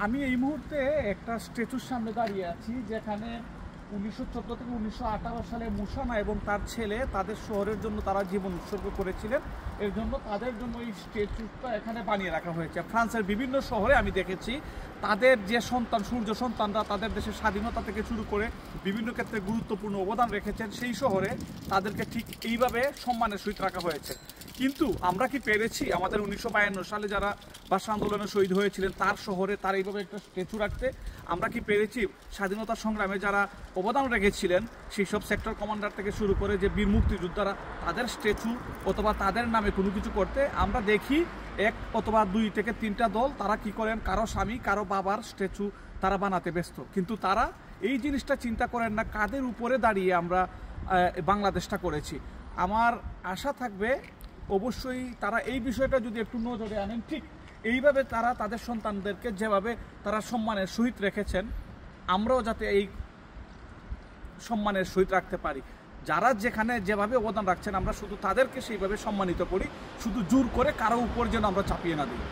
আমি এই মুহূর্তে একটা স্ট্যাচুর সামনে দাঁড়িয়ে আছি, যেখানে 1914 থেকে 1918 সালে মুসানা এবং তার ছেলে তাদের শহরের জন্য তারা জীবন উৎসর্গ করেছিলেন। এর জন্য তাদের জন্য এই স্ট্যাচুটা এখানে বানিয়ে রাখা হয়েছে। ফ্রান্সের বিভিন্ন শহরে আমি দেখেছি তাদের যে সন্তান, সূর্য সন্তানরা তাদের দেশের স্বাধীনতা থেকে শুরু করে বিভিন্ন ক্ষেত্রে গুরুত্বপূর্ণ অবদান রেখেছেন, সেই শহরে তাদেরকে ঠিক এইভাবে সম্মানের সহিত রাখা হয়েছে। কিন্তু আমরা কি পেরেছি আমাদের 1952 সালে যারা ভাষা আন্দোলনে শহীদ হয়েছিলেন তার শহরে তার এইভাবে একটা স্ট্যাচু রাখতে? আমরা কি পেরেছি স্বাধীনতা সংগ্রামে যারা অবদান রেখেছিলেন সেই সব সেক্টর কমান্ডার থেকে শুরু করে যে বীর মুক্তিযোদ্ধারা তাদের স্ট্যাচু অথবা তাদের নামে কোনো কিছু করতে? আমরা দেখি এক অথবা দুই থেকে তিনটা দল তারা কি করেন, কারো স্বামী কারো বাবার স্ট্যাচু তারা বানাতে ব্যস্ত। কিন্তু তারা এই জিনিসটা চিন্তা করেন না কাদের উপরে দাঁড়িয়ে আমরা বাংলাদেশটা করেছি। আমার আশা থাকবে অবশ্যই তারা এই বিষয়টা যদি একটু নজরে আনেন, ঠিক এইভাবে তারা তাদের সন্তানদেরকে যেভাবে তারা সম্মানের সহিত রেখেছেন, আমরাও যাতে এই সম্মানের সহিত রাখতে পারি। যারা যেখানে যেভাবে অবদান রাখছেন আমরা শুধু তাদেরকে সেইভাবে সম্মানিত করি, শুধু জোর করে কারো উপর যেন আমরা চাপিয়ে না দিই।